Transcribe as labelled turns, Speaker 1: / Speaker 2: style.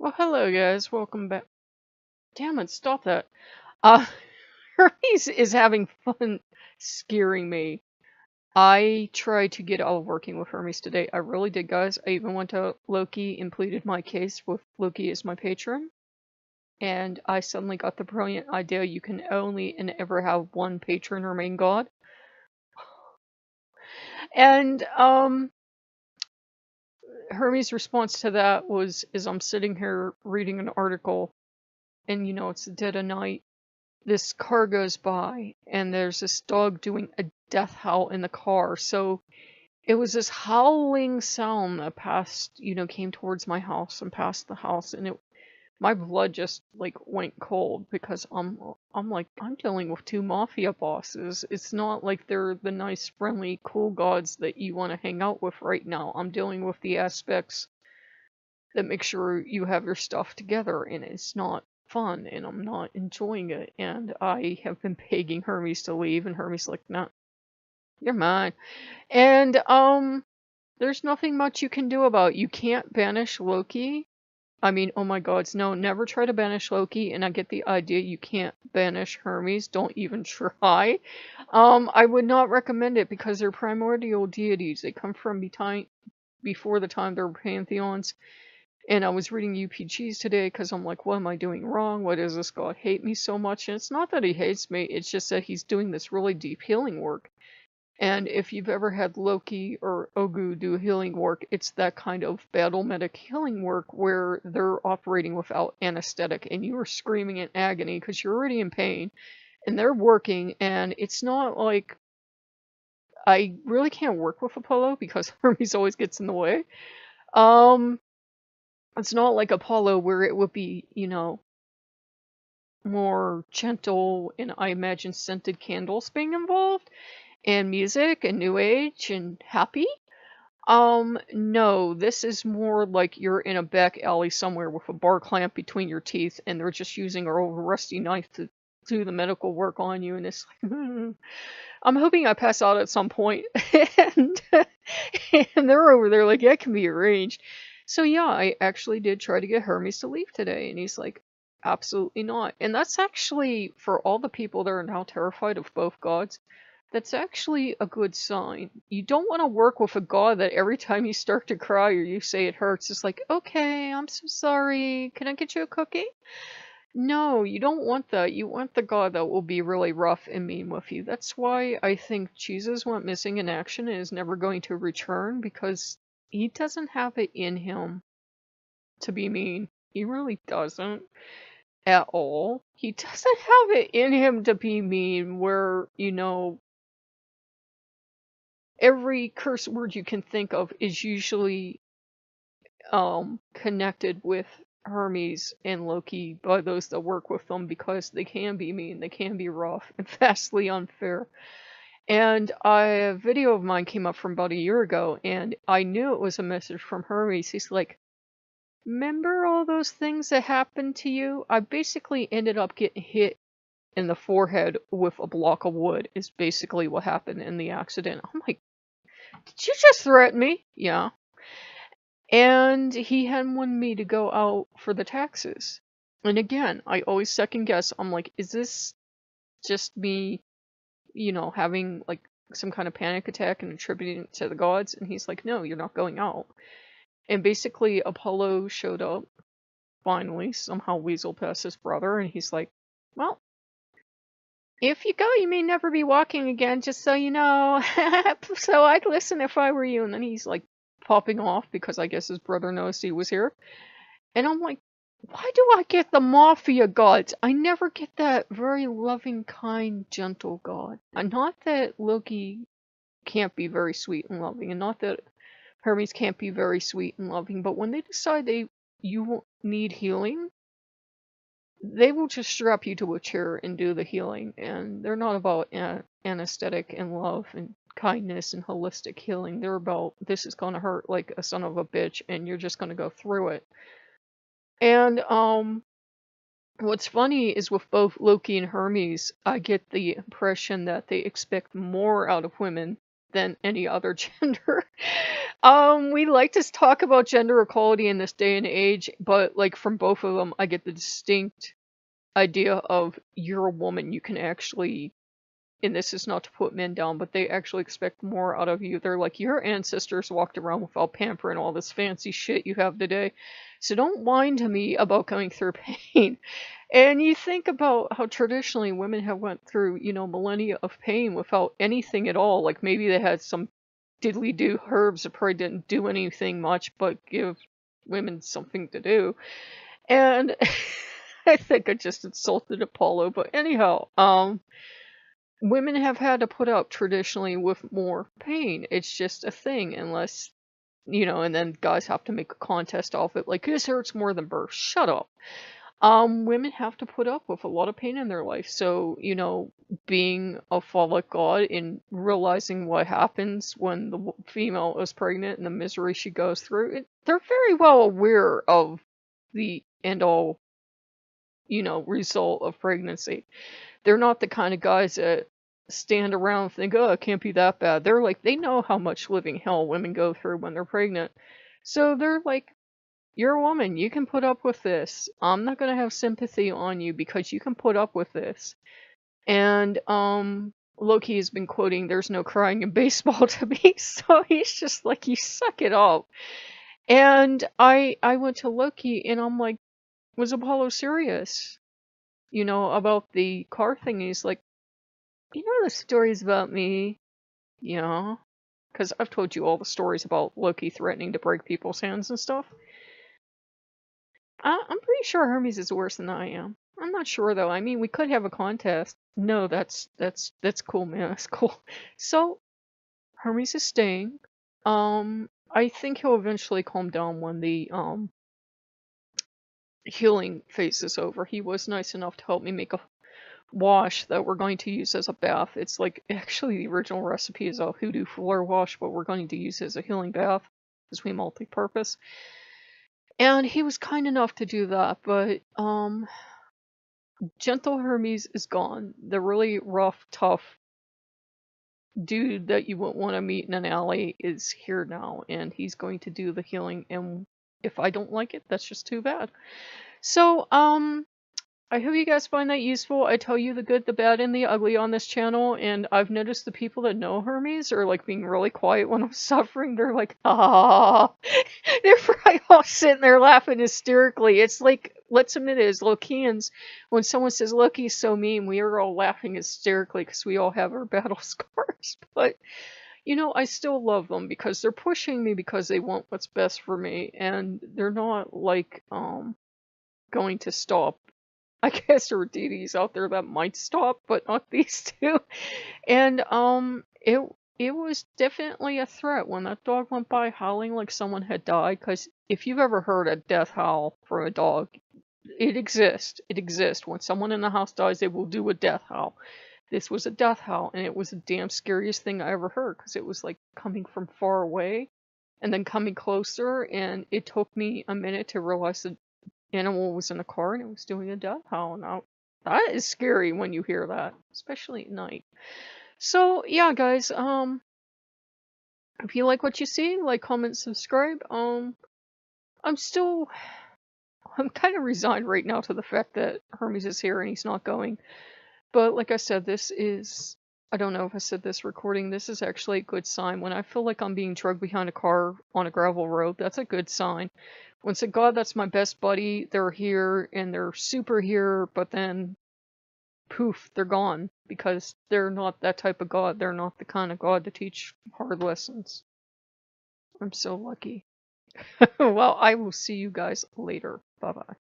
Speaker 1: Well, hello guys, welcome back. Damn it, stop that. Uh, Hermes is having fun scaring me. I tried to get out of working with Hermes today. I really did, guys. I even went to Loki and pleaded my case with Loki as my patron. And I suddenly got the brilliant idea you can only and ever have one patron or main god. And, Hermes' response to that was, I'm sitting here reading an article, and it's the dead of night. This car goes by and there's this dog doing a death howl in the car. So it was this howling sound that came towards my house and past the house, and my blood just like went cold because I'm dealing with two mafia bosses. It's not like they're the nice, friendly, cool gods that you want to hang out with right now. I'm dealing with the aspects that make sure you have your stuff together, and it's not fun, and I'm not enjoying it. And I have been begging Hermes to leave, and Hermes like, "No, you're mine." And there's nothing much you can do about it. You can't banish Loki. I mean, oh my gods, no, never try to banish Loki. And I get the idea you can't banish Hermes. Don't even try. I would not recommend it because they're primordial deities. They come from before the time there were pantheons. And I was reading UPGs today because I'm like, what am I doing wrong? Why does this god hate me so much? And it's not that he hates me, it's just that he's doing this really deep healing work. And if you've ever had Loki or Ogu do healing work, it's that kind of battle medic healing work where they're operating without anesthetic and you are screaming in agony because you're already in pain and they're working. And it's not like I really can't work with Apollo because Hermes always gets in the way. It's not like Apollo where it would be, more gentle and I imagine scented candles being involved and music and new age and happy. No, this is more like you're in a back alley somewhere with a bar clamp between your teeth and they're just using a old rusty knife to do the medical work on you, and it's like, I'm hoping I pass out at some point. and, and they're over there like, yeah, it can be arranged. So yeah, I actually did try to get Hermes to leave today, and he's like, absolutely not. And that's actually, for all the people that are now terrified of both gods, that's actually a good sign. You don't want to work with a god that every time you start to cry or you say it hurts, it's like, okay, I'm so sorry, can I get you a cookie? No, you don't want that. You want the god that will be really rough and mean with you. That's why I think Jesus went missing in action and is never going to return, because he doesn't have it in him to be mean. He really doesn't at all. He doesn't have it in him to be mean where, every curse word you can think of is usually connected with Hermes and Loki by those that work with them because they can be mean, they can be rough, and vastly unfair. And a video of mine came up from about a year ago, and I knew it was a message from Hermes. He's like, remember all those things that happened to you? I basically ended up getting hit in the forehead with a block of wood, is basically what happened in the accident. I'm like, did you just threaten me? Yeah. And he had wanted me to go out for the taxes. And again, I always second guess. I'm like, is this just me, having like some kind of panic attack and attributing it to the gods? And he's like, no, you're not going out. And basically, Apollo showed up, finally, somehow weasel past his brother, and he's like, well, if you go, you may never be walking again, just so you know. So I'd listen if I were you. And then he's like popping off because I guess his brother noticed he was here. And I'm like, why do I get the mafia gods? I never get that very loving, kind, gentle god. Not that Loki can't be very sweet and loving, and not that Hermes can't be very sweet and loving, but when they decide you need healing, they will just strap you to a chair and do the healing, and they're not about anesthetic and love and kindness and holistic healing. They're about, this is gonna hurt like a son of a bitch, and you're just gonna go through it. And what's funny is with both Loki and Hermes, I get the impression that they expect more out of women than any other gender. We like to talk about gender equality in this day and age, but like from both of them, I get the distinct idea of you're a woman, you can actually, and this is not to put men down, but they actually expect more out of you. They're like, your ancestors walked around without pampering all this fancy shit you have today, so don't whine to me about going through pain. And you think about how traditionally women have went through, you know, millennia of pain without anything at all. Like maybe they had some diddly-do herbs that probably didn't do anything much but give women something to do. And I think I just insulted Apollo, but anyhow, women have had to put up traditionally with more pain. It's just a thing, unless, you know, and then guys have to make a contest off it, like, this hurts more than birth. Shut up. Women have to put up with a lot of pain in their life. So, you know, being a phallic god and realizing what happens when the female is pregnant and the misery she goes through, they're very well aware of the end all, you know, result of pregnancy. They're not the kind of guys that stand around and think, oh, it can't be that bad. They're like, they know how much living hell women go through when they're pregnant. So they're like, you're a woman, you can put up with this. I'm not gonna have sympathy on you because you can put up with this. And Loki has been quoting "There's no crying in baseball" to me, so he's just like, you suck it up. And I went to Loki and I'm like, was Apollo serious? You know, about the car thing. He's like, you know the stories about me, you know? Because I've told you all the stories about Loki threatening to break people's hands and stuff. I'm pretty sure Hermes is worse than I am. I'm not sure though. I mean, we could have a contest. No, that's cool, man. That's cool. So Hermes is staying. I think he'll eventually calm down when the healing phase is over. He was nice enough to help me make a wash that we're going to use as a bath. It's like, actually the original recipe is a hoodoo floor wash, but we're going to use it as a healing bath because we multi-purpose. And he was kind enough to do that, but Gentle Hermes is gone. The really rough, tough dude that you wouldn't want to meet in an alley is here now, and he's going to do the healing, and if I don't like it, that's just too bad. So, I hope you guys find that useful. I tell you the good, the bad, and the ugly on this channel, and I've noticed the people that know Hermes are like being really quiet when I'm suffering. They're like, ah. They're probably all sitting there laughing hysterically. It's like, let's admit it, as Lokeans, when someone says Loki's so mean, we are all laughing hysterically because we all have our battle scars. But, you know, I still love them because they're pushing me because they want what's best for me, and they're not like, going to stop. I guess there are deities out there that might stop, but not these two. And it was definitely a threat when that dog went by howling like someone had died. Because if you've ever heard a death howl from a dog, it exists. It exists. When someone in the house dies, they will do a death howl. This was a death howl, and it was the damn scariest thing I ever heard because it was like coming from far away and then coming closer, and it took me a minute to realize that animal was in a car and it was doing a death howl. Now that is scary when you hear that, especially at night. So yeah, guys, if you like what you see, like, comment, subscribe. I'm kind of resigned right now to the fact that Hermes is here and he's not going. But like I said, this is, I don't know if I said this recording, this is actually a good sign. When I feel like I'm being dragged behind a car on a gravel road, that's a good sign. When it's like, God, that's my best buddy, they're here, and they're super here, but then, poof, they're gone. Because they're not that type of God. They're not the kind of God to teach hard lessons. I'm so lucky. Well, I will see you guys later. Bye-bye.